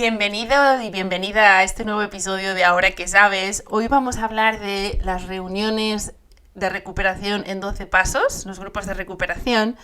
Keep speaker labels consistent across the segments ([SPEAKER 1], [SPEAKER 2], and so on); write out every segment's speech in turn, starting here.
[SPEAKER 1] Bienvenido y bienvenida a este nuevo episodio de Ahora que sabes. Hoy vamos a hablar de las reuniones de recuperación en 12 pasos, los grupos de recuperación.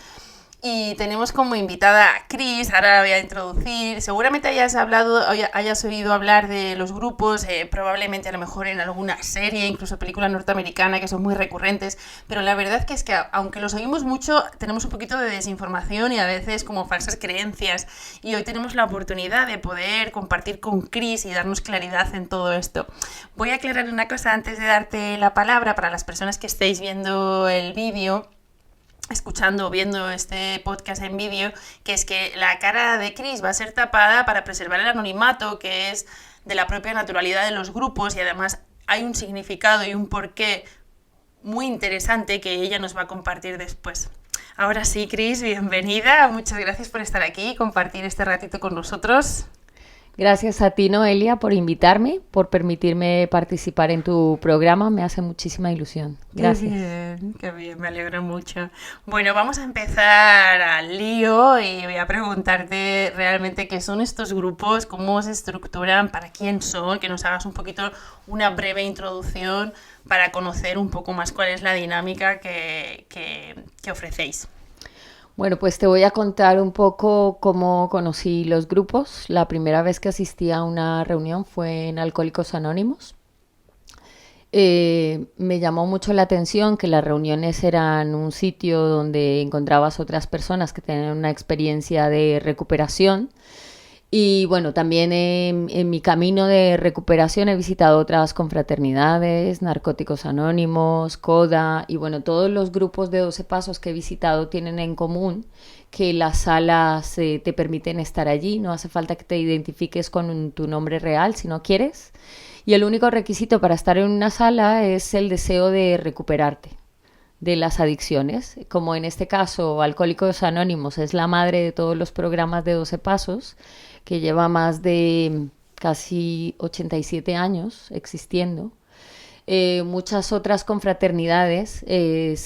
[SPEAKER 1] Y tenemos como invitada a Cris, ahora la voy a introducir. Seguramente hayas oído hablar de los grupos, probablemente a lo mejor en alguna serie, incluso película norteamericana, que son muy recurrentes, pero la verdad que es que aunque los oímos mucho, tenemos un poquito de desinformación y a veces como falsas creencias. Y hoy tenemos la oportunidad de poder compartir con Cris y darnos claridad en todo esto. Voy a aclarar una cosa antes de darte la palabra para las personas que estéis viendo el vídeo, escuchando o viendo este podcast en vídeo, que es que la cara de Cris va a ser tapada para preservar el anonimato, que es de la propia naturalidad de los grupos, y además hay un significado y un porqué muy interesante que ella nos va a compartir después. Ahora sí, Cris, bienvenida, muchas gracias por estar aquí y compartir este ratito con nosotros.
[SPEAKER 2] Gracias a ti, Noelia, por invitarme, por permitirme participar en tu programa. Me hace muchísima ilusión. Gracias.
[SPEAKER 1] Qué bien, me alegro mucho. Bueno, vamos a empezar al lío y voy a preguntarte realmente qué son estos grupos, cómo se estructuran, para quién son, que nos hagas un poquito una breve introducción para conocer un poco más cuál es la dinámica que ofrecéis.
[SPEAKER 2] Bueno, pues te voy a contar un poco cómo conocí los grupos. La primera vez que asistí a una reunión fue en Alcohólicos Anónimos. Me llamó mucho la atención que las reuniones eran un sitio donde encontrabas otras personas que tenían una experiencia de recuperación. Y bueno, también en mi camino de recuperación he visitado otras confraternidades, Narcóticos Anónimos, CODA, y bueno, todos los grupos de 12 pasos que he visitado tienen en común que las salas te permiten estar allí, no hace falta que te identifiques con tu nombre real si no quieres. Y el único requisito para estar en una sala es el deseo de recuperarte de las adicciones. Como en este caso Alcohólicos Anónimos es la madre de todos los programas de 12 pasos, que lleva más de casi 87 años existiendo. Muchas otras confraternidades de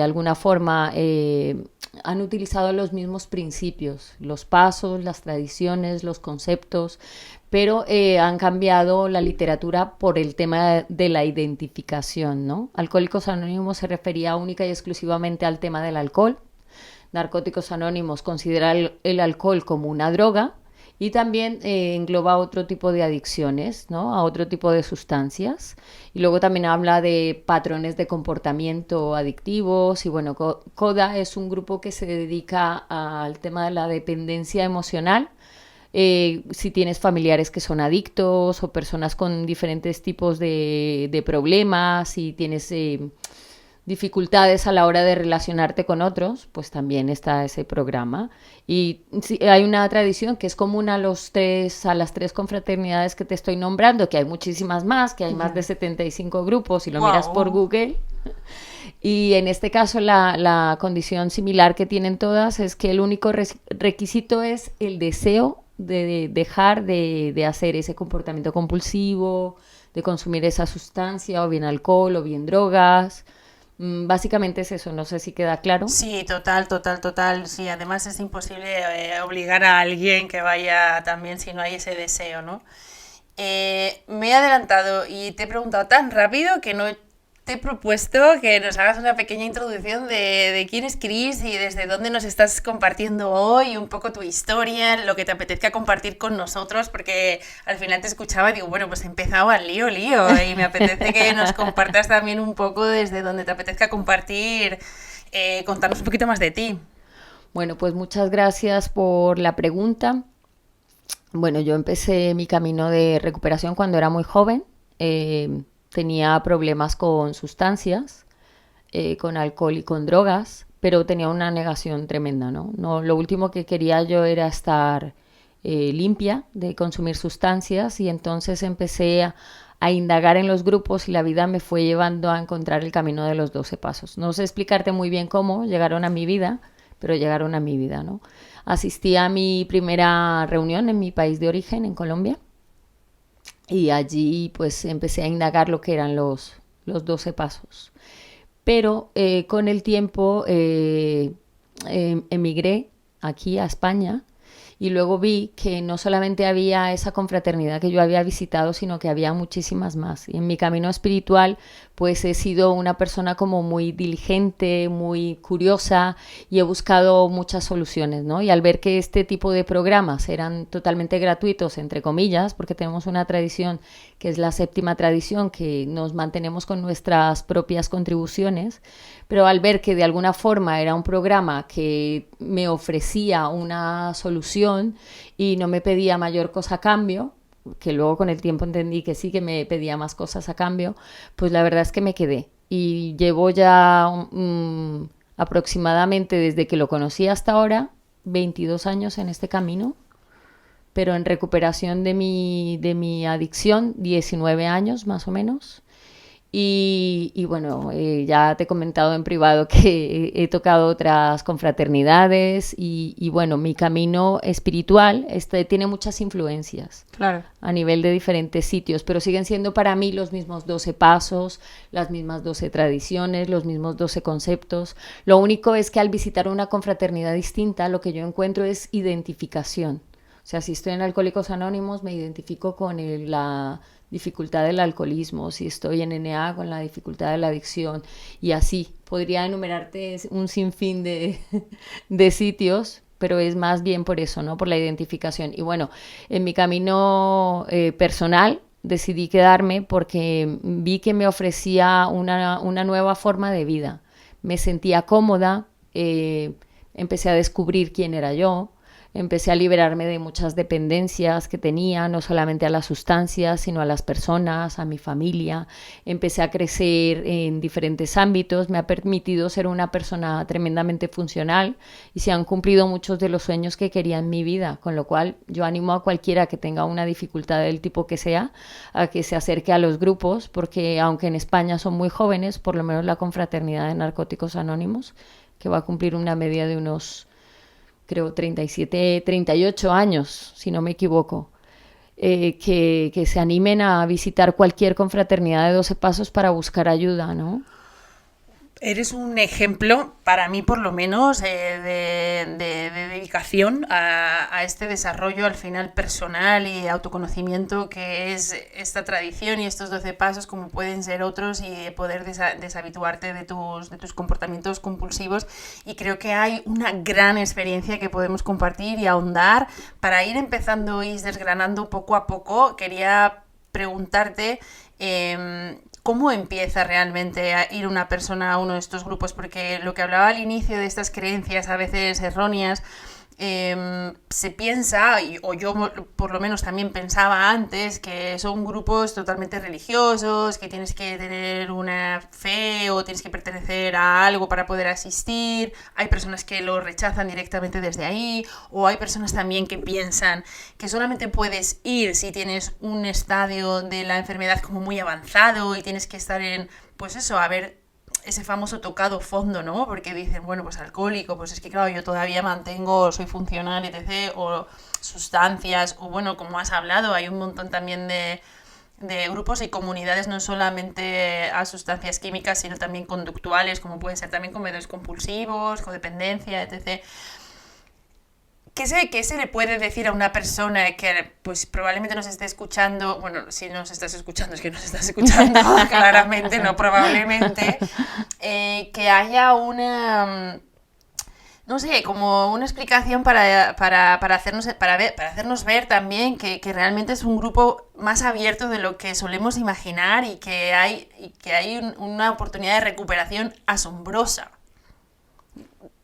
[SPEAKER 2] alguna forma, han utilizado los mismos principios, los pasos, las tradiciones, los conceptos, pero han cambiado la literatura por el tema de la identificación, ¿no? Alcohólicos Anónimos se refería única y exclusivamente al tema del alcohol. Narcóticos Anónimos considera el alcohol como una droga y también engloba otro tipo de adicciones, ¿no? A otro tipo de sustancias. Y luego también habla de patrones de comportamiento adictivos. Y bueno, CODA es un grupo que se dedica al tema de la dependencia emocional. Si tienes familiares que son adictos o personas con diferentes tipos de problemas, si tienes dificultades a la hora de relacionarte con otros, pues también está ese programa. Y sí, hay una tradición que es común a las tres confraternidades que te estoy nombrando, que hay muchísimas más, que hay más de 75 grupos, si lo miras por Google. Y en este caso la condición similar que tienen todas es que el único requisito es el deseo de dejar de hacer ese comportamiento compulsivo, de consumir esa sustancia, o bien alcohol, o bien drogas. Básicamente es eso, no sé si queda claro.
[SPEAKER 1] Sí, total. Sí, además es imposible obligar a alguien que vaya también si no hay ese deseo, ¿no? Me he adelantado y te he preguntado tan rápido que no te he propuesto que nos hagas una pequeña introducción de quién es Cris y desde dónde nos estás compartiendo hoy, un poco tu historia, lo que te apetezca compartir con nosotros, porque al final te escuchaba y digo, bueno, pues he empezado al lío, y me apetece que nos compartas también un poco desde donde te apetezca compartir, contarnos un poquito más de ti.
[SPEAKER 2] Bueno, pues muchas gracias por la pregunta. Bueno, yo empecé mi camino de recuperación cuando era muy joven. Tenía problemas con sustancias, con alcohol y con drogas, pero tenía una negación tremenda, ¿no? No, lo último que quería yo era estar limpia de consumir sustancias, y entonces empecé a indagar en los grupos, y la vida me fue llevando a encontrar el camino de los 12 pasos. No sé explicarte muy bien cómo llegaron a mi vida, pero llegaron a mi vida, ¿no? Asistí a mi primera reunión en mi país de origen, en Colombia, y allí pues empecé a indagar lo que eran los 12 pasos. Pero con el tiempo emigré aquí a España, y luego vi que no solamente había esa confraternidad que yo había visitado, sino que había muchísimas más. Y en mi camino espiritual, pues he sido una persona como muy diligente, muy curiosa y he buscado muchas soluciones, ¿no? Y al ver que este tipo de programas eran totalmente gratuitos, entre comillas, porque tenemos una tradición que es la séptima tradición, que nos mantenemos con nuestras propias contribuciones, pero al ver que de alguna forma era un programa que me ofrecía una solución y no me pedía mayor cosa a cambio, que luego con el tiempo entendí que sí que me pedía más cosas a cambio, pues la verdad es que me quedé. Y llevo ya aproximadamente desde que lo conocí hasta ahora, 22 años en este camino, pero en recuperación de mi adicción, 19 años más o menos. Y bueno, ya te he comentado en privado que he tocado otras confraternidades y bueno, mi camino espiritual tiene muchas influencias,
[SPEAKER 1] claro,
[SPEAKER 2] a nivel de diferentes sitios, pero siguen siendo para mí los mismos 12 pasos, las mismas 12 tradiciones, los mismos 12 conceptos. Lo único es que al visitar una confraternidad distinta, lo que yo encuentro es identificación. O sea, si estoy en Alcohólicos Anónimos, me identifico con la dificultad del alcoholismo, si estoy en NA con la dificultad de la adicción, y así podría enumerarte un sinfín de sitios, pero es más bien por eso, ¿no? Por la identificación. Y bueno, en mi camino personal decidí quedarme porque vi que me ofrecía una nueva forma de vida. Me sentía cómoda, empecé a descubrir quién era yo. Empecé a liberarme de muchas dependencias que tenía, no solamente a las sustancias, sino a las personas, a mi familia. Empecé a crecer en diferentes ámbitos, me ha permitido ser una persona tremendamente funcional y se han cumplido muchos de los sueños que quería en mi vida, con lo cual yo animo a cualquiera que tenga una dificultad del tipo que sea, a que se acerque a los grupos, porque aunque en España son muy jóvenes, por lo menos la Confraternidad de Narcóticos Anónimos, que va a cumplir una media de unos creo 37, 38 años, si no me equivoco, que se animen a visitar cualquier confraternidad de 12 pasos para buscar ayuda, ¿no?
[SPEAKER 1] Eres un ejemplo, para mí por lo menos, de dedicación a este desarrollo al final personal y autoconocimiento que es esta tradición y estos 12 pasos, como pueden ser otros, y poder deshabituarte de tus comportamientos compulsivos. Y creo que hay una gran experiencia que podemos compartir y ahondar. Para ir empezando y desgranando poco a poco, quería preguntarte ¿cómo empieza realmente a ir una persona a uno de estos grupos? Porque lo que hablaba al inicio de estas creencias a veces erróneas, se piensa, o yo por lo menos también pensaba antes, que son grupos totalmente religiosos, que tienes que tener una fe o tienes que pertenecer a algo para poder asistir. Hay personas que lo rechazan directamente desde ahí, o hay personas también que piensan que solamente puedes ir si tienes un estadio de la enfermedad como muy avanzado y tienes que estar en, pues eso, a ver ese famoso tocado fondo, ¿no? Porque dicen, bueno, pues alcohólico, pues es que claro, yo todavía mantengo, soy funcional, etc., o sustancias, o bueno, como has hablado, hay un montón también de grupos y comunidades, no solamente a sustancias químicas, sino también conductuales, como pueden ser también comedores compulsivos, codependencia, etc. ¿Qué se le puede decir a una persona que pues probablemente nos esté escuchando? Bueno, si nos estás escuchando, es que nos estás escuchando claramente, no probablemente, que haya una, no sé, como una explicación para hacernos ver también que realmente es un grupo más abierto de lo que solemos imaginar y que hay una oportunidad de recuperación asombrosa.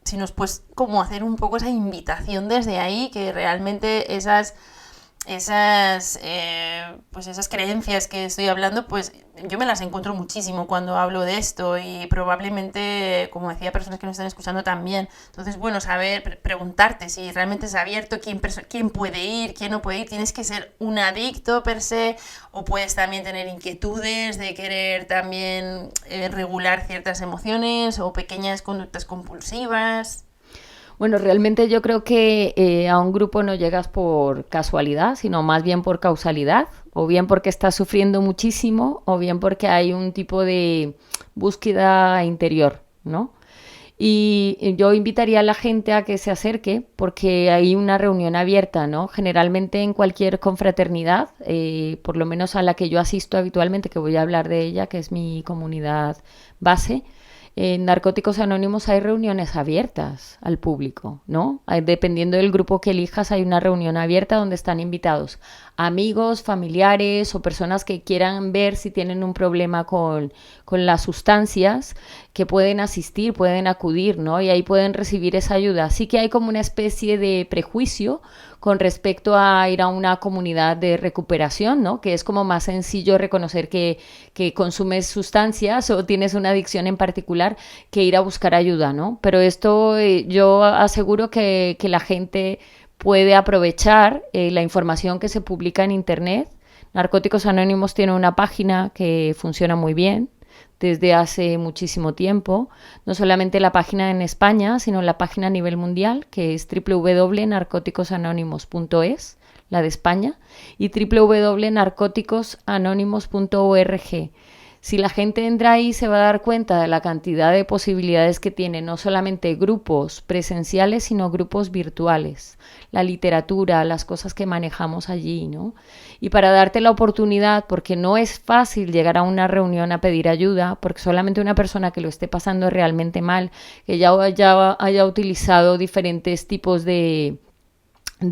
[SPEAKER 1] Si nos puedes como hacer un poco esa invitación desde ahí, que realmente esas creencias que estoy hablando, pues yo me las encuentro muchísimo cuando hablo de esto y probablemente, como decía, personas que nos están escuchando también. Entonces, bueno, preguntarte si realmente es abierto, quién puede ir, quién no puede ir. Tienes que ser un adicto per se, o puedes también tener inquietudes de querer también regular ciertas emociones o pequeñas conductas compulsivas.
[SPEAKER 2] Bueno, realmente yo creo que a un grupo no llegas por casualidad, sino más bien por causalidad, o bien porque estás sufriendo muchísimo, o bien porque hay un tipo de búsqueda interior, ¿no? Y yo invitaría a la gente a que se acerque porque hay una reunión abierta, ¿no? Generalmente en cualquier confraternidad, por lo menos a la que yo asisto habitualmente, que voy a hablar de ella, que es mi comunidad base, en Narcóticos Anónimos hay reuniones abiertas al público, ¿no? Dependiendo del grupo que elijas, hay una reunión abierta donde están invitados amigos, familiares o personas que quieran ver si tienen un problema con las sustancias, que pueden asistir, pueden acudir, ¿no? Y ahí pueden recibir esa ayuda. Así que hay como una especie de prejuicio con respecto a ir a una comunidad de recuperación, ¿no? Que es como más sencillo reconocer que consumes sustancias o tienes una adicción en particular que ir a buscar ayuda, ¿no? Pero esto yo aseguro que la gente puede aprovechar la información que se publica en Internet. Narcóticos Anónimos tiene una página que funciona muy bien desde hace muchísimo tiempo, no solamente la página en España, sino la página a nivel mundial, que es www.narcoticosanónimos.es, la de España, y www.narcoticosanónimos.org. Si la gente entra ahí se va a dar cuenta de la cantidad de posibilidades que tiene, no solamente grupos presenciales, sino grupos virtuales, la literatura, las cosas que manejamos allí, ¿no? Y para darte la oportunidad, porque no es fácil llegar a una reunión a pedir ayuda, porque solamente una persona que lo esté pasando realmente mal, que ya haya utilizado diferentes tipos de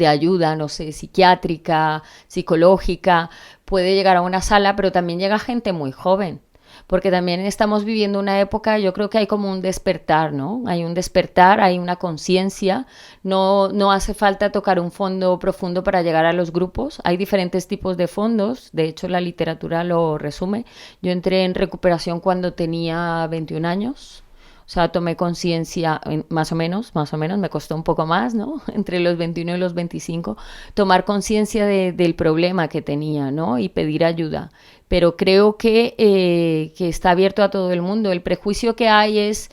[SPEAKER 2] ayuda, no sé, psiquiátrica, psicológica, puede llegar a una sala, pero también llega gente muy joven, porque también estamos viviendo una época, yo creo que hay como un despertar, ¿no? Hay un despertar, hay una conciencia, no hace falta tocar un fondo profundo para llegar a los grupos, hay diferentes tipos de fondos, de hecho la literatura lo resume. Yo entré en recuperación cuando tenía 21 años, o sea, tomé conciencia, más o menos, me costó un poco más, ¿no? Entre los 21 y los 25, tomar conciencia del problema que tenía, ¿no? Y pedir ayuda. Pero creo que está abierto a todo el mundo. El prejuicio que hay es,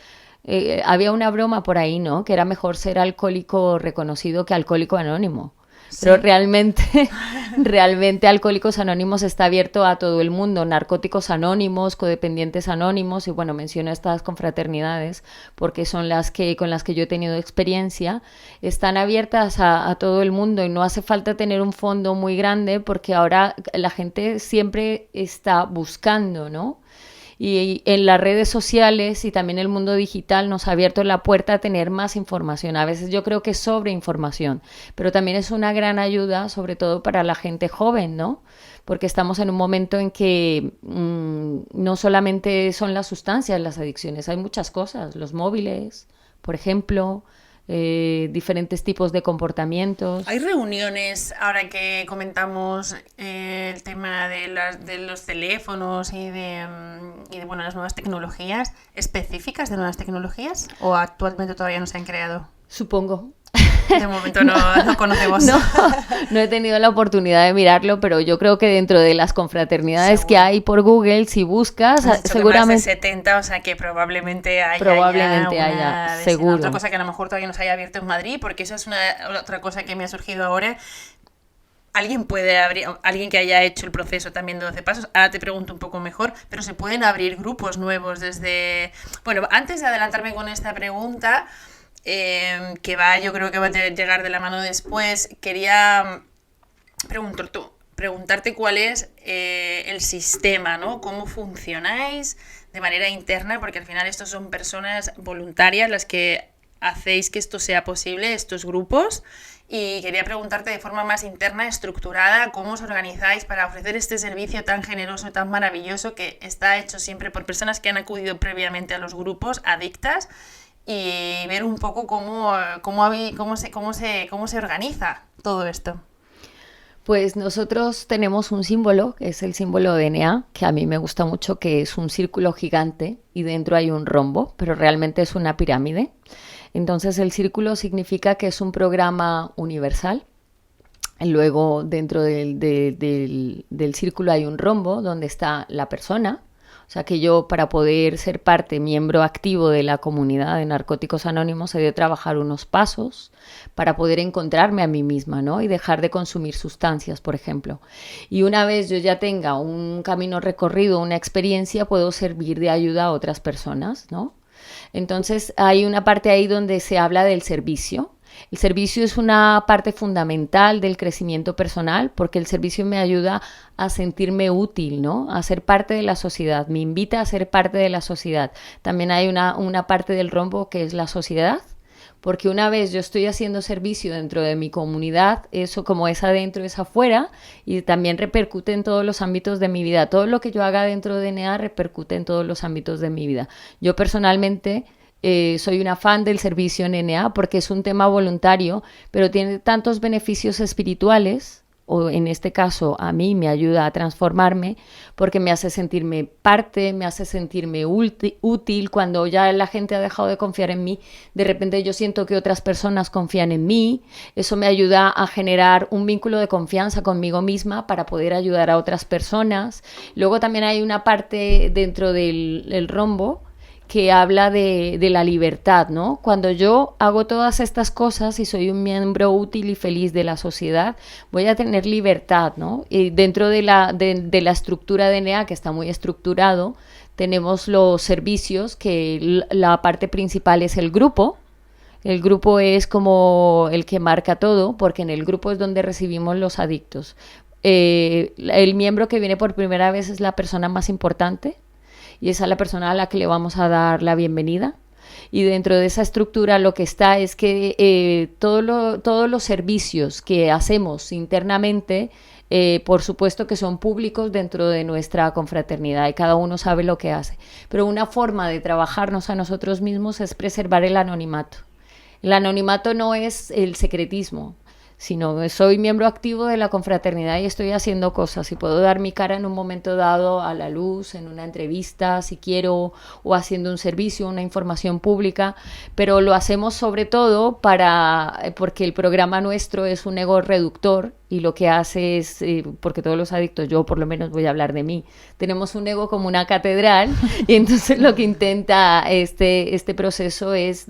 [SPEAKER 2] había una broma por ahí, ¿no? Que era mejor ser alcohólico reconocido que alcohólico anónimo. Sí. Pero realmente Alcohólicos Anónimos está abierto a todo el mundo. Narcóticos Anónimos, Codependientes Anónimos, y bueno, menciono estas confraternidades porque son con las que yo he tenido experiencia. Están abiertas a todo el mundo y no hace falta tener un fondo muy grande porque ahora la gente siempre está buscando, ¿no? Y en las redes sociales y también el mundo digital nos ha abierto la puerta a tener más información. A veces yo creo que es sobreinformación, pero también es una gran ayuda, sobre todo para la gente joven, ¿no? Porque estamos en un momento en que no solamente son las sustancias, las adicciones, hay muchas cosas, los móviles, por ejemplo, diferentes tipos de comportamientos.
[SPEAKER 1] Hay reuniones, ahora que comentamos el tema de los teléfonos y de bueno, las nuevas tecnologías, específicas de nuevas tecnologías, o actualmente todavía no se han creado?
[SPEAKER 2] Supongo.
[SPEAKER 1] De momento no conocemos.
[SPEAKER 2] No he tenido la oportunidad de mirarlo, pero yo creo que dentro de las confraternidades que hay por Google, si buscas, seguramente...
[SPEAKER 1] Más de 70, o sea que probablemente haya
[SPEAKER 2] seguro.
[SPEAKER 1] Otra cosa que a lo mejor todavía no se haya abierto en Madrid, porque esa es otra cosa que me ha surgido ahora. Alguien que haya hecho el proceso también de 12 pasos, ahora te pregunto un poco mejor, pero se pueden abrir grupos nuevos desde... Bueno, antes de adelantarme con esta pregunta... yo creo que va a llegar de la mano después, quería preguntarte cuál es el sistema, ¿no? ¿Cómo funcionáis de manera interna? Porque al final estos son personas voluntarias las que hacéis que esto sea posible, estos grupos, y quería preguntarte de forma más interna, estructurada, cómo os organizáis para ofrecer este servicio tan generoso, tan maravilloso, que está hecho siempre por personas que han acudido previamente a los grupos adictas, y ver un poco cómo se organiza todo esto.
[SPEAKER 2] Pues nosotros tenemos un símbolo, que es el símbolo DNA, que a mí me gusta mucho, que es un círculo gigante y dentro hay un rombo, pero realmente es una pirámide. Entonces el círculo significa que es un programa universal. Luego dentro del círculo hay un rombo donde está la persona. O sea que yo, para poder ser miembro activo de la comunidad de Narcóticos Anónimos, he de trabajar unos pasos para poder encontrarme a mí misma, ¿no? Y dejar de consumir sustancias, por ejemplo. Y una vez yo ya tenga un camino recorrido, una experiencia, puedo servir de ayuda a otras personas, ¿no? Entonces hay una parte ahí donde se habla del servicio. El servicio es una parte fundamental del crecimiento personal porque el servicio me ayuda a sentirme útil, ¿no? A ser parte de la sociedad, me invita a ser parte de la sociedad. También hay una parte del rombo que es la sociedad, porque una vez yo estoy haciendo servicio dentro de mi comunidad, eso como es adentro es afuera y también repercute en todos los ámbitos de mi vida. Todo lo que yo haga dentro de NEA repercute en todos los ámbitos de mi vida. Yo personalmente soy una fan del servicio en NEA porque es un tema voluntario, pero tiene tantos beneficios espirituales, o en este caso a mí me ayuda a transformarme porque me hace sentirme parte, me hace sentirme útil. Cuando ya la gente ha dejado de confiar en mí, de repente yo siento que otras personas confían en mí. Eso me ayuda a generar un vínculo de confianza conmigo misma para poder ayudar a otras personas. Luego también hay una parte dentro del rombo que habla de la libertad, ¿no? Cuando yo hago todas estas cosas y soy un miembro útil y feliz de la sociedad, voy a tener libertad, ¿no? Y dentro de la estructura de NEA, que está muy estructurado, tenemos los servicios, que la parte principal es el grupo. El grupo es como el que marca todo, porque en el grupo es donde recibimos los adictos. El miembro que viene por primera vez es la persona más importante, y esa es la persona a la que le vamos a dar la bienvenida. Y dentro de esa estructura lo que está es que todos los servicios que hacemos internamente, por supuesto que son públicos dentro de nuestra confraternidad y cada uno sabe lo que hace. Pero una forma de trabajarnos a nosotros mismos es preservar el anonimato. El anonimato no es el secretismo, sino soy miembro activo de la confraternidad y estoy haciendo cosas y puedo dar mi cara en un momento dado a la luz, en una entrevista, si quiero, o haciendo un servicio, una información pública, pero lo hacemos sobre todo porque el programa nuestro es un ego reductor y lo que hace es, porque todos los adictos, yo por lo menos voy a hablar de mí, tenemos un ego como una catedral y entonces lo que intenta este proceso es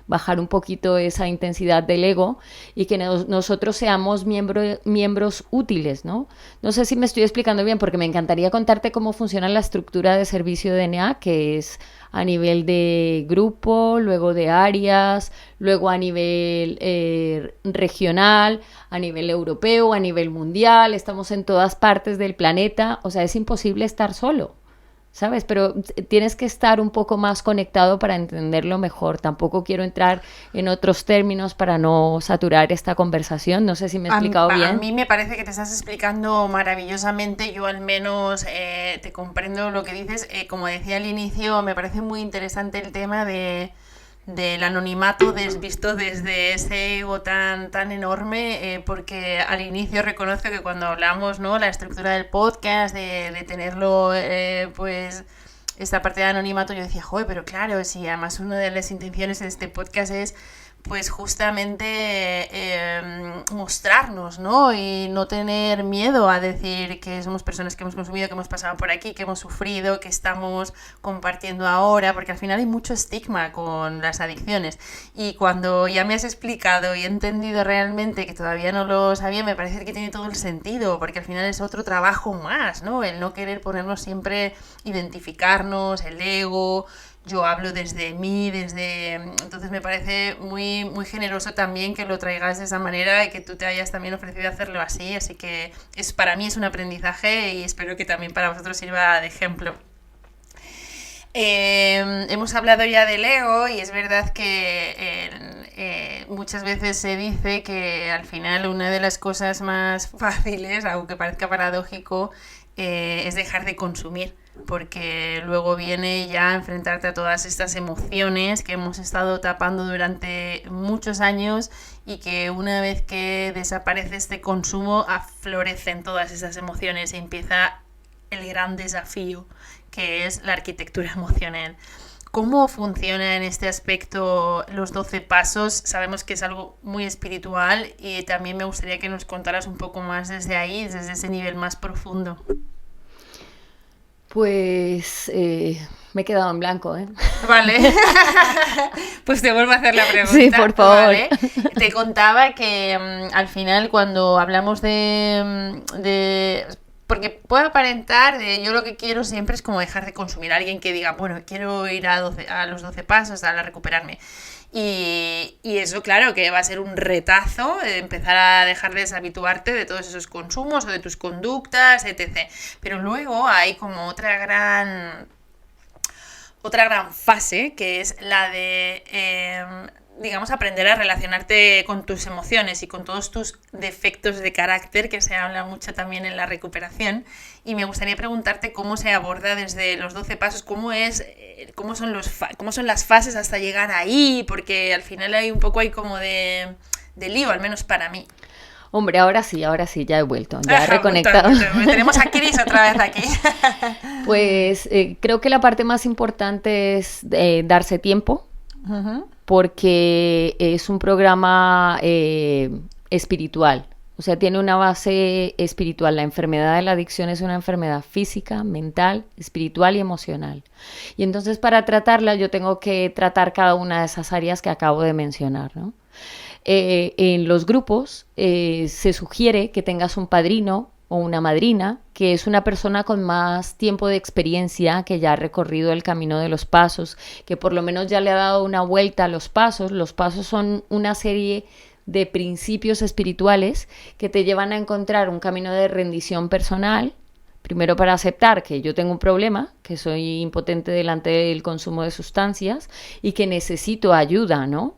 [SPEAKER 2] bajar un poquito esa intensidad del ego y que nosotros seamos miembros útiles, ¿no? No sé si me estoy explicando bien porque me encantaría contarte cómo funciona la estructura de servicio de NEA, que es a nivel de grupo, luego de áreas, luego a nivel regional, a nivel europeo, a nivel mundial, estamos en todas partes del planeta, o sea, es imposible estar solo, ¿sabes? Pero tienes que estar un poco más conectado para entenderlo mejor. Tampoco quiero entrar en otros términos para no saturar esta conversación. No sé si me he explicado bien.
[SPEAKER 1] A mí me parece que te estás explicando maravillosamente. Yo al menos te comprendo lo que dices. Como decía al inicio, me parece muy interesante el tema del anonimato visto desde ese ego tan enorme, porque al inicio reconozco que cuando hablamos, ¿no?, la estructura del podcast, de tenerlo, pues esta parte de anonimato, yo decía, joder, pero claro, si además una de las intenciones de este podcast es pues justamente mostrarnos, ¿no? Y no tener miedo a decir que somos personas que hemos consumido, que hemos pasado por aquí, que hemos sufrido, que estamos compartiendo ahora, porque al final hay mucho estigma con las adicciones. Y cuando ya me has explicado y he entendido realmente que todavía no lo sabía, me parece que tiene todo el sentido, porque al final es otro trabajo más, ¿no? El no querer ponernos siempre, identificarnos, el ego. Yo hablo desde mí, entonces me parece muy, muy generoso también que lo traigas de esa manera y que tú te hayas también ofrecido a hacerlo así que para mí es un aprendizaje y espero que también para vosotros sirva de ejemplo. Hemos hablado ya del ego y es verdad que muchas veces se dice que al final una de las cosas más fáciles, aunque parezca paradójico, es dejar de consumir, porque luego viene ya enfrentarte a todas estas emociones que hemos estado tapando durante muchos años y que una vez que desaparece este consumo aflorecen todas esas emociones y empieza el gran desafío, que es la arquitectura emocional. ¿Cómo funciona en este aspecto los 12 pasos? Sabemos que es algo muy espiritual y también me gustaría que nos contaras un poco más desde ahí, desde ese nivel más profundo.
[SPEAKER 2] Pues me he quedado en blanco, ¿eh?
[SPEAKER 1] Vale. Pues te vuelvo a hacer la pregunta.
[SPEAKER 2] Sí, por favor.
[SPEAKER 1] Vale. Te contaba que al final cuando hablamos de porque puede aparentar, yo lo que quiero siempre es como dejar de consumir. Alguien que diga, bueno, quiero ir a los 12 pasos, a recuperarme. Y eso, claro, que va a ser un retazo, empezar a dejar de deshabituarte de todos esos consumos o de tus conductas, etc. Pero luego hay como otra gran fase, que es la de, digamos, aprender a relacionarte con tus emociones y con todos tus defectos de carácter, que se habla mucho también en la recuperación. Y me gustaría preguntarte cómo se aborda desde los 12 pasos, cómo son las fases hasta llegar ahí, porque al final hay un poco como de lío, al menos para mí.
[SPEAKER 2] Hombre, ahora sí, ya he vuelto, ya he reconectado.
[SPEAKER 1] Tenemos a Cris otra vez aquí.
[SPEAKER 2] Pues creo que la parte más importante es darse tiempo, porque es un programa espiritual. O sea, tiene una base espiritual. La enfermedad de la adicción es una enfermedad física, mental, espiritual y emocional. Y entonces para tratarla yo tengo que tratar cada una de esas áreas que acabo de mencionar, ¿no? En los grupos se sugiere que tengas un padrino o una madrina, que es una persona con más tiempo de experiencia, que ya ha recorrido el camino de los pasos, que por lo menos ya le ha dado una vuelta a los pasos. Los pasos son una serie de principios espirituales que te llevan a encontrar un camino de rendición personal, primero para aceptar que yo tengo un problema, que soy impotente delante del consumo de sustancias y que necesito ayuda, ¿no?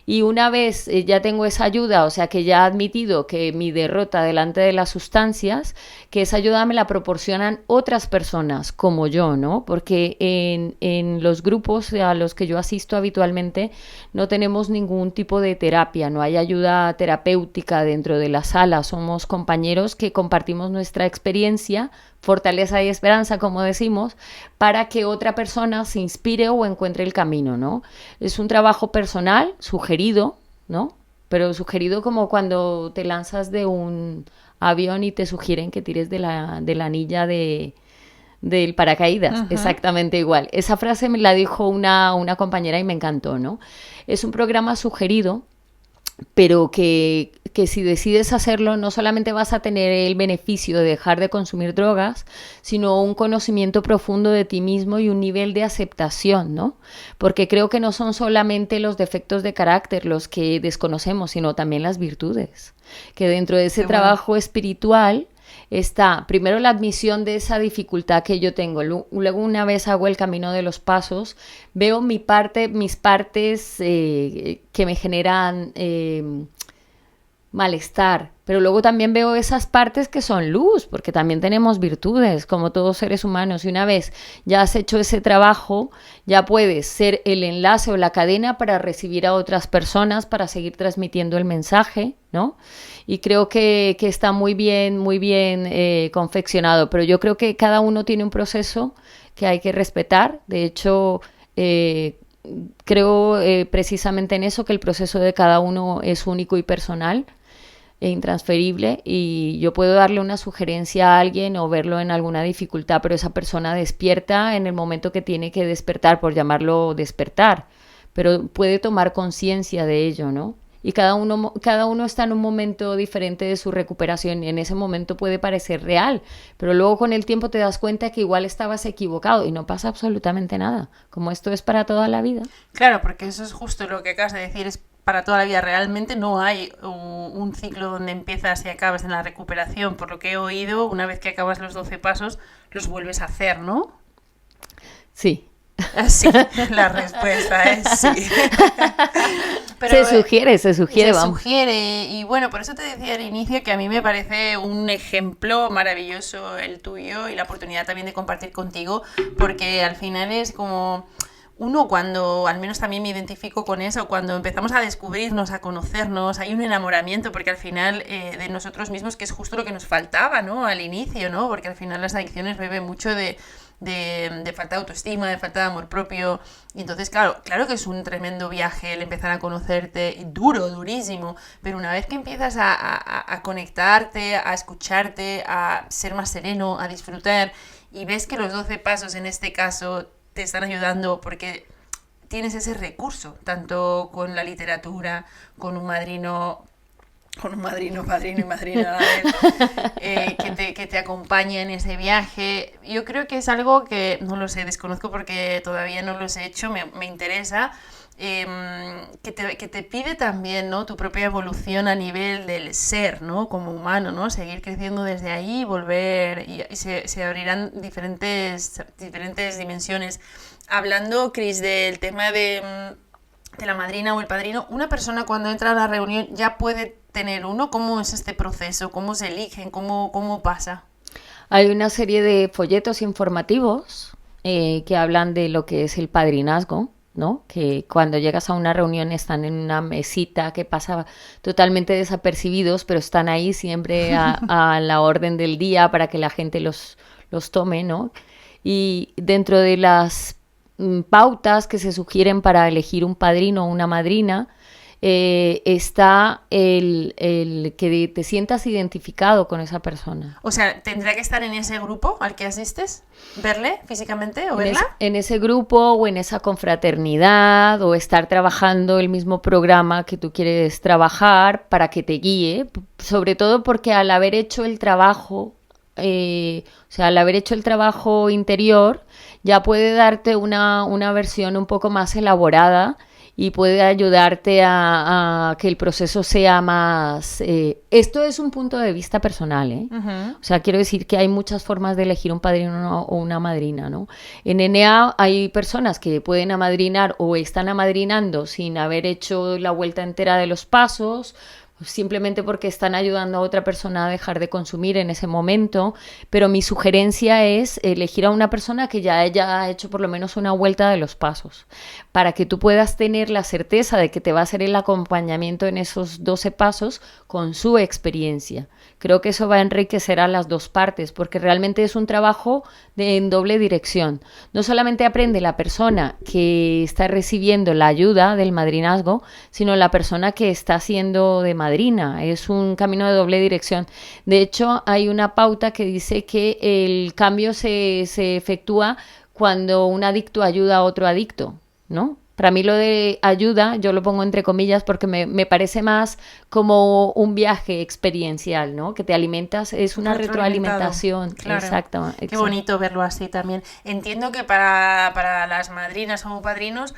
[SPEAKER 2] Y una vez ya tengo esa ayuda, o sea que ya he admitido que mi derrota delante de las sustancias, que esa ayuda me la proporcionan otras personas como yo, ¿no? Porque en los grupos a los que yo asisto habitualmente no tenemos ningún tipo de terapia, no hay ayuda terapéutica dentro de la sala, somos compañeros que compartimos nuestra experiencia, fortaleza y esperanza, como decimos, para que otra persona se inspire o encuentre el camino, ¿no? Es un trabajo personal, sugerido, ¿no? Pero sugerido como cuando te lanzas de un avión y te sugieren que tires de la anilla del paracaídas, exactamente igual. Esa frase me la dijo una compañera y me encantó, ¿no? Es un programa sugerido, pero que si decides hacerlo no solamente vas a tener el beneficio de dejar de consumir drogas, sino un conocimiento profundo de ti mismo y un nivel de aceptación, ¿no? Porque creo que no son solamente los defectos de carácter los que desconocemos, sino también las virtudes. Que dentro de ese trabajo espiritual está primero la admisión de esa dificultad que yo tengo. Luego, una vez hago el camino de los pasos, veo mis partes que me generan malestar, pero luego también veo esas partes que son luz, porque también tenemos virtudes como todos seres humanos, y una vez ya has hecho ese trabajo, ya puedes ser el enlace o la cadena para recibir a otras personas, para seguir transmitiendo el mensaje, ¿no? Y creo que está muy bien confeccionado, pero yo creo que cada uno tiene un proceso que hay que respetar. De hecho, creo precisamente en eso, que el proceso de cada uno es único y personal e intransferible, y yo puedo darle una sugerencia a alguien o verlo en alguna dificultad, pero esa persona despierta en el momento que tiene que despertar, por llamarlo despertar, pero puede tomar conciencia de ello, ¿no? Y cada uno está en un momento diferente de su recuperación, y en ese momento puede parecer real, pero luego con el tiempo te das cuenta que igual estabas equivocado y no pasa absolutamente nada, como esto es para toda la vida.
[SPEAKER 1] Claro, porque eso es justo lo que acabas de decir, es para toda la vida. Realmente no hay un ciclo donde empiezas y acabas en la recuperación. Por lo que he oído, una vez que acabas los 12 pasos, los vuelves a hacer, ¿no?
[SPEAKER 2] Sí.
[SPEAKER 1] Sí, la respuesta es sí.
[SPEAKER 2] Pero, se sugiere.
[SPEAKER 1] Se sugiere, y bueno, por eso te decía al inicio que a mí me parece un ejemplo maravilloso el tuyo, y la oportunidad también de compartir contigo, porque al final es como... Uno, cuando, al menos también me identifico con eso, cuando empezamos a descubrirnos, a conocernos, hay un enamoramiento, porque al final de nosotros mismos, que es justo lo que nos faltaba, ¿no? Al inicio, ¿no? Porque al final las adicciones beben mucho de falta de autoestima, de falta de amor propio, y entonces claro que es un tremendo viaje el empezar a conocerte, durísimo, pero una vez que empiezas a conectarte, a escucharte, a ser más sereno, a disfrutar, y ves que los 12 pasos en este caso te están ayudando porque tienes ese recurso, tanto con la literatura, con un padrino y madrina a la vez, que te acompaña en ese viaje. Yo creo que es algo que, no lo sé, desconozco porque todavía no los he hecho, me interesa, que te pide también, ¿no? Tu propia evolución a nivel del ser, ¿no? Como humano, ¿no? Seguir creciendo desde ahí, volver y se abrirán diferentes dimensiones. Hablando, Cris, del tema de la madrina o el padrino, una persona cuando entra a la reunión ya puede tener uno. ¿Cómo es este proceso? ¿Cómo se eligen? ¿Cómo pasa?
[SPEAKER 2] Hay una serie de folletos informativos que hablan de lo que es el padrinazgo, ¿no? Que cuando llegas a una reunión están en una mesita que pasa totalmente desapercibidos, pero están ahí siempre a la orden del día para que la gente los tome, ¿no? Y dentro de las pautas que se sugieren para elegir un padrino o una madrina, está el que te sientas identificado con esa persona.
[SPEAKER 1] O sea, ¿tendrá que estar en ese grupo al que asistes? ¿Verle físicamente o verla?
[SPEAKER 2] En ese grupo o en esa confraternidad o estar trabajando el mismo programa que tú quieres trabajar para que te guíe, sobre todo porque al haber hecho el trabajo, al haber hecho el trabajo interior, ya puede darte una versión un poco más elaborada y puede ayudarte a que el proceso sea más... esto es un punto de vista personal, ¿eh?
[SPEAKER 1] Uh-huh.
[SPEAKER 2] O sea, quiero decir que hay muchas formas de elegir un padrino o una madrina, ¿no? En NA hay personas que pueden amadrinar o están amadrinando sin haber hecho la vuelta entera de los pasos, simplemente porque están ayudando a otra persona a dejar de consumir en ese momento, pero mi sugerencia es elegir a una persona que ya haya hecho por lo menos una vuelta de los pasos, para que tú puedas tener la certeza de que te va a hacer el acompañamiento en esos 12 pasos con su experiencia. Creo que eso va a enriquecer a las dos partes, porque realmente es un trabajo en doble dirección. No solamente aprende la persona que está recibiendo la ayuda del madrinazgo, sino la persona que está siendo de madrina. Es un camino de doble dirección. De hecho, hay una pauta que dice que el cambio se efectúa cuando un adicto ayuda a otro adicto, ¿no? Para mí lo de ayuda, yo lo pongo entre comillas porque me parece más como un viaje experiencial, ¿no? Que te alimentas, es una retroalimentación.
[SPEAKER 1] Claro.
[SPEAKER 2] Exacto.
[SPEAKER 1] Qué bonito verlo así también. Entiendo que para las madrinas o padrinos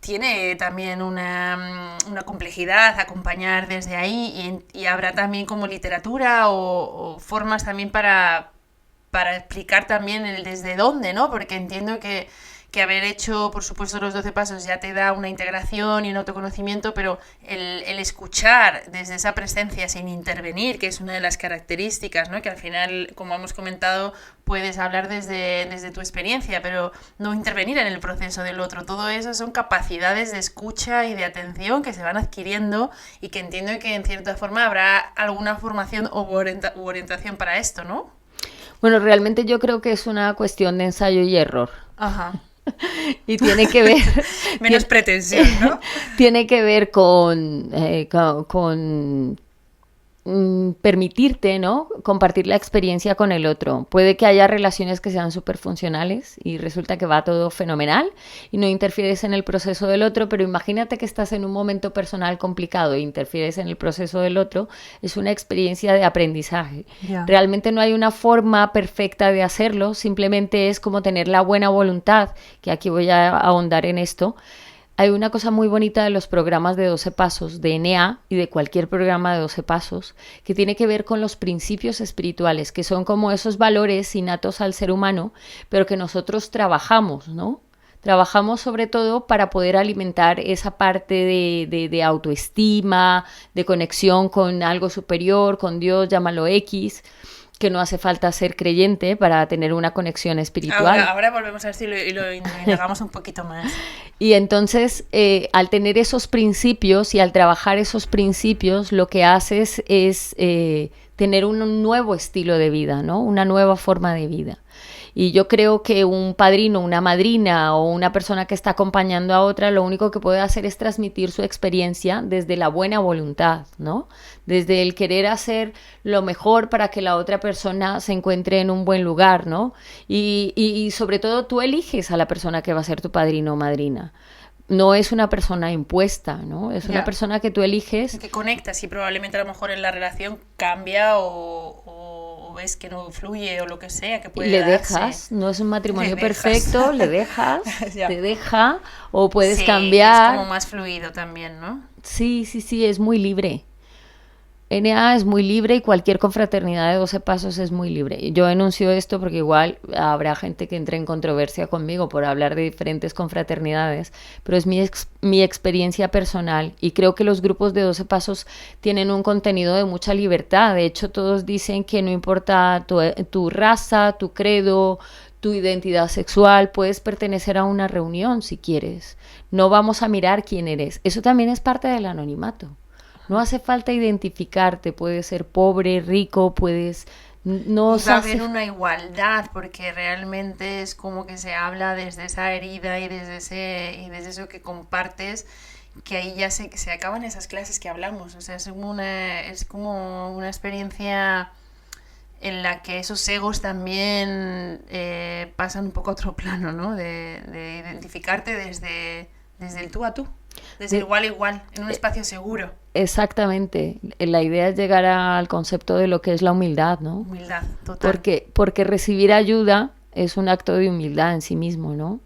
[SPEAKER 1] tiene también una complejidad acompañar desde ahí y habrá también como literatura o formas también para explicar también el desde dónde, ¿no? Porque entiendo que haber hecho, por supuesto, los 12 pasos ya te da una integración y un autoconocimiento, pero el escuchar desde esa presencia sin intervenir, que es una de las características, ¿no? Que al final, como hemos comentado, puedes hablar desde tu experiencia, pero no intervenir en el proceso del otro. Todo eso son capacidades de escucha y de atención que se van adquiriendo y que entiendo que en cierta forma habrá alguna formación u orientación para esto, ¿no?
[SPEAKER 2] Bueno, realmente yo creo que es una cuestión de ensayo y error.
[SPEAKER 1] Ajá.
[SPEAKER 2] Y tiene que ver...
[SPEAKER 1] Menos pretensión, ¿no?
[SPEAKER 2] Tiene que ver con permitirte, ¿no? Compartir la experiencia con el otro. Puede que haya relaciones que sean súper funcionales y resulta que va todo fenomenal y no interfieres en el proceso del otro, pero imagínate que estás en un momento personal complicado e interfieres en el proceso del otro, es una experiencia de aprendizaje. Yeah. Realmente no hay una forma perfecta de hacerlo, simplemente es como tener la buena voluntad, que aquí voy a ahondar en esto. Hay una cosa muy bonita de los programas de 12 pasos, de NA y de cualquier programa de 12 pasos, que tiene que ver con los principios espirituales, que son como esos valores innatos al ser humano, pero que nosotros trabajamos, ¿no? Trabajamos sobre todo para poder alimentar esa parte de autoestima, de conexión con algo superior, con Dios, llámalo X, que no hace falta ser creyente para tener una conexión espiritual.
[SPEAKER 1] Ahora volvemos a ver si lo indagamos un poquito más.
[SPEAKER 2] Y entonces, al tener esos principios y al trabajar esos principios, lo que haces es tener un nuevo estilo de vida, ¿no? Una nueva forma de vida. Y yo creo que un padrino, una madrina o una persona que está acompañando a otra, lo único que puede hacer es transmitir su experiencia desde la buena voluntad, ¿no? Desde el querer hacer lo mejor para que la otra persona se encuentre en un buen lugar, ¿no? Y sobre todo tú eliges a la persona que va a ser tu padrino o madrina. No es una persona impuesta, ¿no? Es una persona que tú eliges.
[SPEAKER 1] Que conectas y probablemente a lo mejor en la relación cambia o o ves que no fluye o lo que sea, que puede
[SPEAKER 2] le
[SPEAKER 1] darse.
[SPEAKER 2] dejas, no es un matrimonio
[SPEAKER 1] Le dejas.
[SPEAKER 2] perfecto, le dejas,
[SPEAKER 1] Ya.
[SPEAKER 2] te deja, o puedes
[SPEAKER 1] Sí,
[SPEAKER 2] cambiar.
[SPEAKER 1] es como más fluido también, ¿no?
[SPEAKER 2] Sí, es muy libre. NA es muy libre y cualquier confraternidad de 12 pasos es muy libre. Yo enuncio esto porque igual habrá gente que entre en controversia conmigo por hablar de diferentes confraternidades, pero es mi experiencia personal y creo que los grupos de 12 pasos tienen un contenido de mucha libertad. De hecho, todos dicen que no importa tu raza, tu credo, tu identidad sexual, puedes pertenecer a una reunión si quieres. No vamos a mirar quién eres. Eso también es parte del anonimato. No hace falta identificarte, puedes ser pobre, rico, puedes... No
[SPEAKER 1] y va a haber una igualdad, porque realmente es como que se habla desde esa herida y desde eso que compartes, que ahí ya se acaban esas clases que hablamos. O sea, es como una experiencia en la que esos egos también pasan un poco a otro plano, ¿no? De identificarte desde el tú a tú. Desde igual a igual, en un espacio seguro.
[SPEAKER 2] Exactamente. La idea es llegar al concepto de lo que es la humildad, ¿no?
[SPEAKER 1] Humildad, total.
[SPEAKER 2] Porque recibir ayuda es un acto de humildad en sí mismo, ¿no?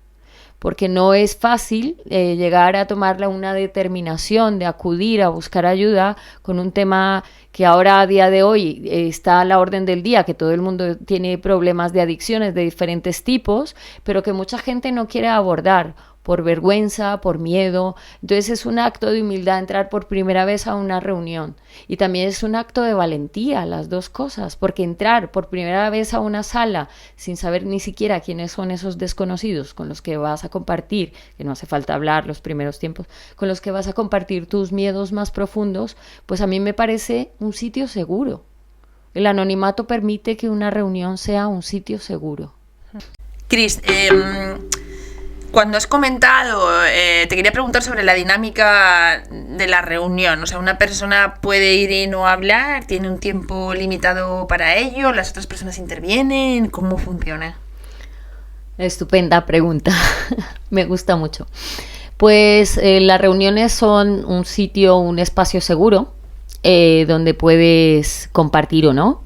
[SPEAKER 2] Porque no es fácil llegar a tomar una determinación de acudir a buscar ayuda con un tema que ahora a día de hoy está a la orden del día, que todo el mundo tiene problemas de adicciones de diferentes tipos, pero que mucha gente no quiere abordar por vergüenza, por miedo. Entonces es un acto de humildad entrar por primera vez a una reunión. Y también es un acto de valentía, las dos cosas, porque entrar por primera vez a una sala sin saber ni siquiera quiénes son esos desconocidos con los que vas a compartir, que no hace falta hablar los primeros tiempos, con los que vas a compartir tus miedos más profundos, pues a mí me parece un sitio seguro. El anonimato permite que una reunión sea un sitio seguro.
[SPEAKER 1] Cris, cuando has comentado, te quería preguntar sobre la dinámica de la reunión. O sea, una persona puede ir y no hablar, tiene un tiempo limitado para ello, las otras personas intervienen, ¿cómo funciona?
[SPEAKER 2] Estupenda pregunta, me gusta mucho. Pues las reuniones son un sitio, un espacio seguro, donde puedes compartir o no.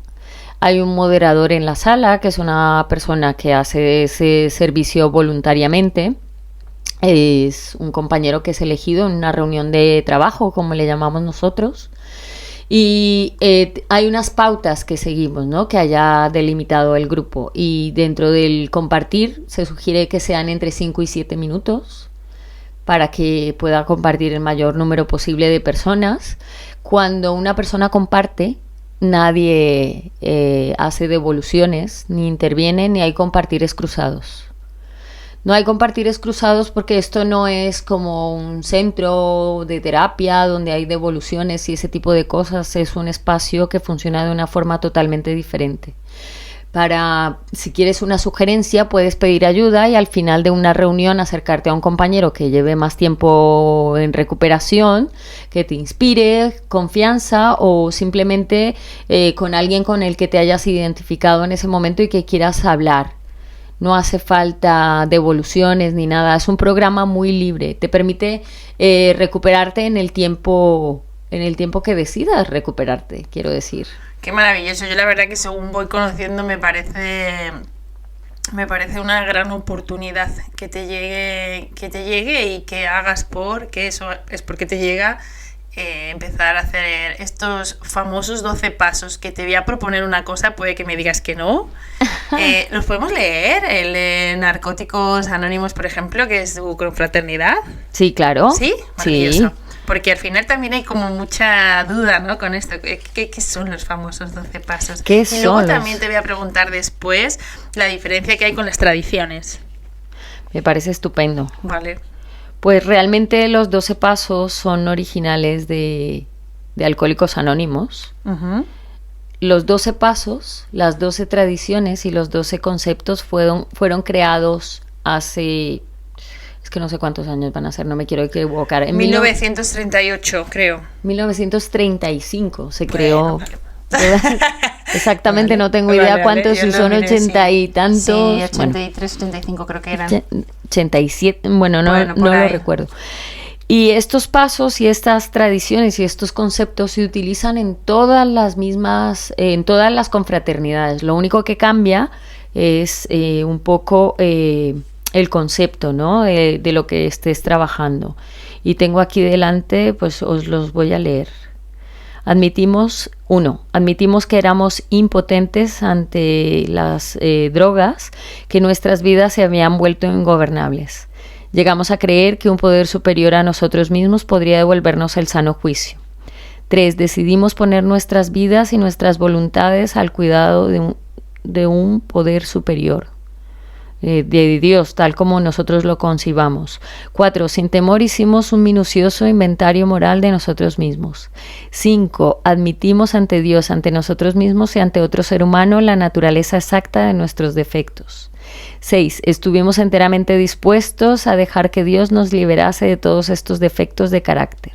[SPEAKER 2] Hay un moderador en la sala, que es una persona que hace ese servicio voluntariamente. Es un compañero que es elegido en una reunión de trabajo, como le llamamos nosotros. Y hay unas pautas que seguimos, ¿no? Que haya delimitado el grupo. Y dentro del compartir se sugiere que sean entre 5 y 7 minutos para que pueda compartir el mayor número posible de personas. Cuando una persona comparte, nadie hace devoluciones, ni interviene, ni hay compartires cruzados. No hay compartires cruzados porque esto no es como un centro de terapia donde hay devoluciones y ese tipo de cosas. Es un espacio que funciona de una forma totalmente diferente. Si quieres una sugerencia, puedes pedir ayuda y al final de una reunión acercarte a un compañero que lleve más tiempo en recuperación, que te inspire confianza o simplemente con alguien con el que te hayas identificado en ese momento y que quieras hablar. No hace falta devoluciones ni nada, es un programa muy libre, te permite recuperarte en el tiempo que decidas recuperarte, quiero decir.
[SPEAKER 1] Qué maravilloso. Yo la verdad que según voy conociendo me parece una gran oportunidad que te llegue y que hagas que eso es porque te llega, empezar a hacer estos famosos 12 pasos, que te voy a proponer una cosa, puede que me digas que no. ¿Los podemos leer? El de Narcóticos Anónimos, por ejemplo, que es su confraternidad.
[SPEAKER 2] Sí, claro.
[SPEAKER 1] ¿Sí? Maravilloso.
[SPEAKER 2] Sí.
[SPEAKER 1] Porque al final también hay como mucha duda, ¿no? Con esto. ¿Qué son los famosos 12 pasos?
[SPEAKER 2] ¿Qué
[SPEAKER 1] y luego
[SPEAKER 2] son
[SPEAKER 1] también te voy a preguntar después la diferencia que hay con las tradiciones.
[SPEAKER 2] Me parece estupendo.
[SPEAKER 1] Vale.
[SPEAKER 2] Pues realmente los 12 pasos son originales de Alcohólicos Anónimos.
[SPEAKER 1] Uh-huh.
[SPEAKER 2] Los 12 pasos, las 12 tradiciones y los 12 conceptos fueron creados hace... Es que no sé cuántos años van a ser, no me quiero equivocar. En
[SPEAKER 1] 1938, creo.
[SPEAKER 2] 1935 se creó.
[SPEAKER 1] Bueno,
[SPEAKER 2] vale. Exactamente, no tengo idea cuántos, si son 80 y tantos.
[SPEAKER 1] Sí, 83, 85 creo que eran.
[SPEAKER 2] 87, bueno, no lo recuerdo. Y estos pasos y estas tradiciones y estos conceptos se utilizan en todas las mismas, en todas las confraternidades. Lo único que cambia es un poco el concepto, ¿no? De lo que estés trabajando. Y tengo aquí delante, pues os los voy a leer. Admitimos que éramos impotentes ante las drogas, que nuestras vidas se habían vuelto ingobernables. Llegamos a creer que un poder superior a nosotros mismos podría devolvernos el sano juicio. 3. Decidimos poner nuestras vidas y nuestras voluntades al cuidado de un poder superior, de Dios, tal como nosotros lo concibamos. 4. Sin temor hicimos un minucioso inventario moral de nosotros mismos. 5. Admitimos ante Dios, ante nosotros mismos y ante otro ser humano la naturaleza exacta de nuestros defectos. 6. Estuvimos enteramente dispuestos a dejar que Dios nos liberase de todos estos defectos de carácter.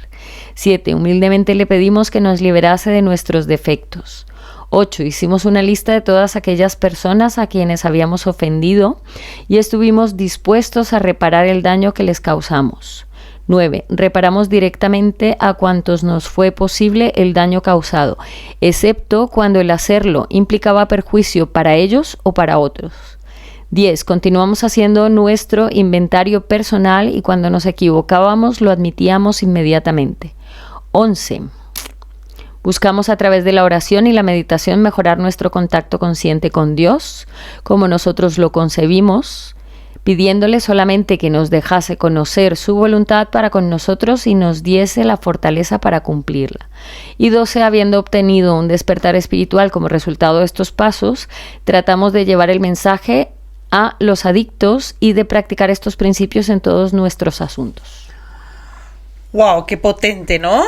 [SPEAKER 2] 7. Humildemente le pedimos que nos liberase de nuestros defectos. 8. Hicimos una lista de todas aquellas personas a quienes habíamos ofendido y estuvimos dispuestos a reparar el daño que les causamos. 9. Reparamos directamente a cuantos nos fue posible el daño causado, excepto cuando el hacerlo implicaba perjuicio para ellos o para otros. 10. Continuamos haciendo nuestro inventario personal y cuando nos equivocábamos lo admitíamos inmediatamente. 11. Buscamos a través de la oración y la meditación mejorar nuestro contacto consciente con Dios, como nosotros lo concebimos, pidiéndole solamente que nos dejase conocer su voluntad para con nosotros y nos diese la fortaleza para cumplirla. Y 12. Habiendo obtenido un despertar espiritual como resultado de estos pasos, tratamos de llevar el mensaje a los adictos y de practicar estos principios en todos nuestros asuntos.
[SPEAKER 1] ¡Wow! ¡Qué potente!, ¿no?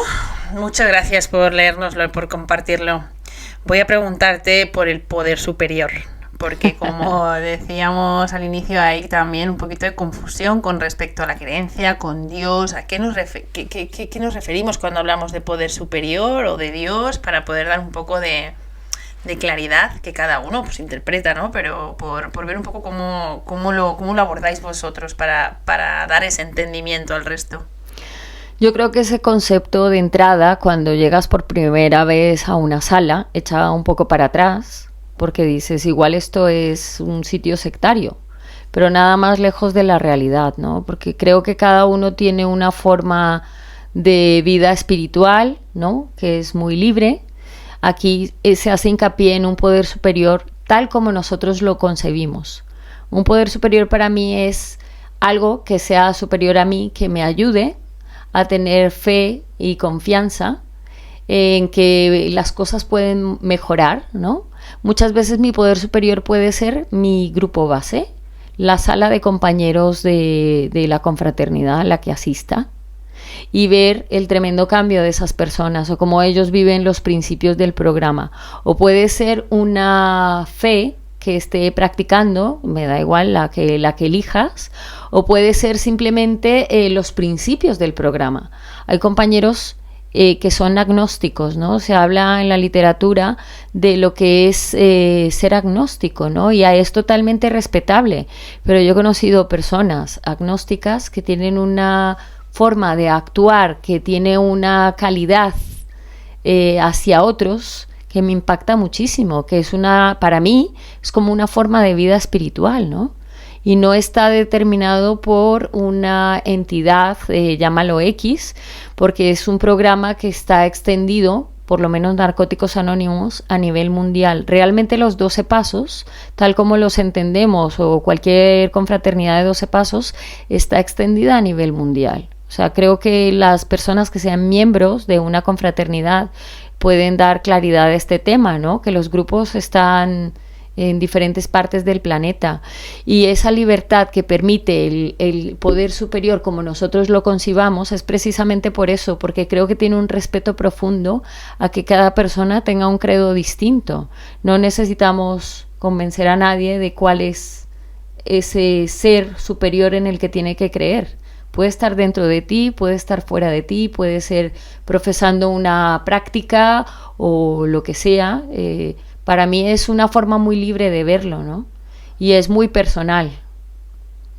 [SPEAKER 1] Muchas gracias por leérnoslo y por compartirlo. Voy a preguntarte por el poder superior, porque como decíamos al inicio, hay también un poquito de confusión con respecto a la creencia, con Dios. ¿A qué nos referimos cuando hablamos de poder superior o de Dios? Para poder dar un poco de claridad, que cada uno pues interpreta, ¿no? Pero por ver un poco cómo lo abordáis vosotros para dar ese entendimiento al resto.
[SPEAKER 2] Yo creo que ese concepto de entrada, cuando llegas por primera vez a una sala, echa un poco para atrás, porque dices, igual esto es un sitio sectario, pero nada más lejos de la realidad, ¿no? Porque creo que cada uno tiene una forma de vida espiritual, ¿no? Que es muy libre. Aquí se hace hincapié en un poder superior tal como nosotros lo concebimos. Un poder superior para mí es algo que sea superior a mí, que me ayude a tener fe y confianza en que las cosas pueden mejorar, ¿no? Muchas veces mi poder superior puede ser mi grupo base, la sala de compañeros de la confraternidad a la que asista, y ver el tremendo cambio de esas personas o cómo ellos viven los principios del programa. O puede ser una fe que esté practicando, me da igual la que elijas, o puede ser simplemente los principios del programa. Hay compañeros que son agnósticos, ¿no? Se habla en la literatura de lo que es ser agnóstico, ¿no? Y es totalmente respetable, pero yo he conocido personas agnósticas que tienen una forma de actuar, que tiene una calidad hacia otros que me impacta muchísimo, que es para mí, es como una forma de vida espiritual, ¿no? Y no está determinado por una entidad, llámalo X, porque es un programa que está extendido, por lo menos Narcóticos Anónimos, a nivel mundial. Realmente los 12 pasos, tal como los entendemos, o cualquier confraternidad de 12 pasos, está extendida a nivel mundial. O sea, creo que las personas que sean miembros de una confraternidad pueden dar claridad a este tema, ¿no? Que los grupos están en diferentes partes del planeta y esa libertad que permite el poder superior como nosotros lo concibamos es precisamente por eso, porque creo que tiene un respeto profundo a que cada persona tenga un credo distinto. No necesitamos convencer a nadie de cuál es ese ser superior en el que tiene que creer. Puede estar dentro de ti, puede estar fuera de ti, puede ser profesando una práctica o lo que sea. Para mí es una forma muy libre de verlo, ¿no? Y es muy personal.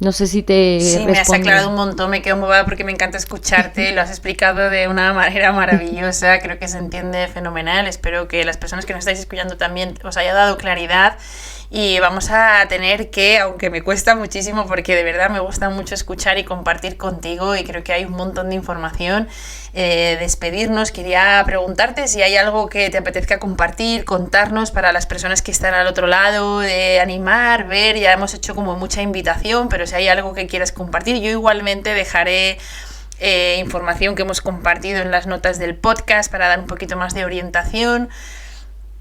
[SPEAKER 2] No sé si te
[SPEAKER 1] Sí, me has
[SPEAKER 2] respondo.
[SPEAKER 1] aclarado un montón, me quedo embobada porque me encanta escucharte, lo has explicado de una manera maravillosa, creo que se entiende fenomenal, espero que las personas que nos estáis escuchando también os haya dado claridad y vamos a tener que, aunque me cuesta muchísimo porque de verdad me gusta mucho escuchar y compartir contigo y creo que hay un montón de información, despedirnos, quería preguntarte si hay algo que te apetezca compartir, contarnos para las personas que están al otro lado, de animar, ver, ya hemos hecho como mucha invitación, pero si hay algo que quieras compartir, yo igualmente dejaré información que hemos compartido en las notas del podcast para dar un poquito más de orientación.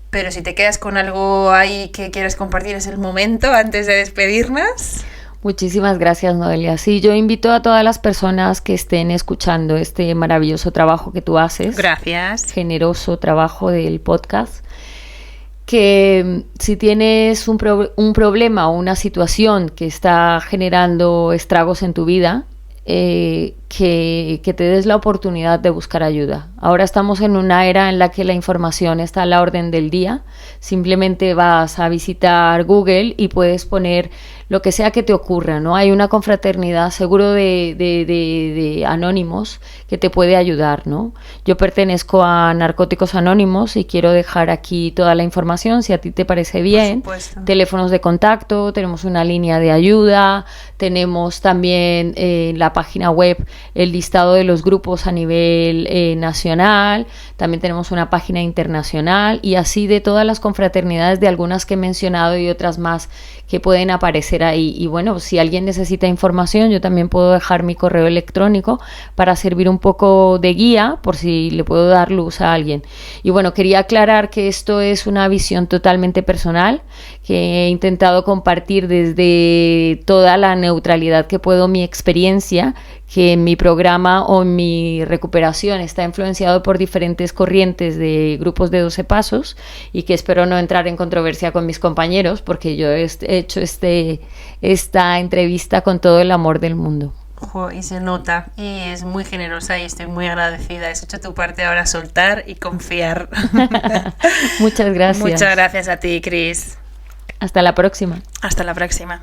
[SPEAKER 1] Pero si te quedas con algo ahí que quieras compartir, es el momento antes de despedirnos.
[SPEAKER 2] Muchísimas gracias, Noelia. Sí, yo invito a todas las personas que estén escuchando este maravilloso trabajo que tú haces.
[SPEAKER 1] Gracias.
[SPEAKER 2] Generoso trabajo del podcast. Que si tienes un problema o una situación que está generando estragos en tu vida, que te des la oportunidad de buscar ayuda. Ahora estamos en una era en la que la información está a la orden del día. Simplemente vas a visitar Google y puedes poner lo que sea que te ocurra, ¿no? Hay una confraternidad seguro de anónimos que te puede ayudar, ¿no? Yo pertenezco a Narcóticos Anónimos y quiero dejar aquí toda la información, si a ti te parece bien. Teléfonos de contacto, tenemos una línea de ayuda, tenemos también en la página web el listado de los grupos a nivel nacional, también tenemos una página internacional y así de todas las confraternidades, de algunas que he mencionado y otras más que pueden aparecer ahí. Y bueno, si alguien necesita información, yo también puedo dejar mi correo electrónico para servir un poco de guía por si le puedo dar luz a alguien. Y bueno, quería aclarar que esto es una visión totalmente personal, que he intentado compartir desde toda la neutralidad que puedo mi experiencia, que mi programa o mi recuperación está influenciado por diferentes corrientes de grupos de 12 pasos y que espero no entrar en controversia con mis compañeros porque yo he hecho esta entrevista con todo el amor del mundo.
[SPEAKER 1] Y se nota, y es muy generosa y estoy muy agradecida. Has hecho tu parte, ahora soltar y confiar.
[SPEAKER 2] Muchas gracias.
[SPEAKER 1] Muchas gracias a ti, Cris.
[SPEAKER 2] Hasta la próxima.
[SPEAKER 1] Hasta la próxima.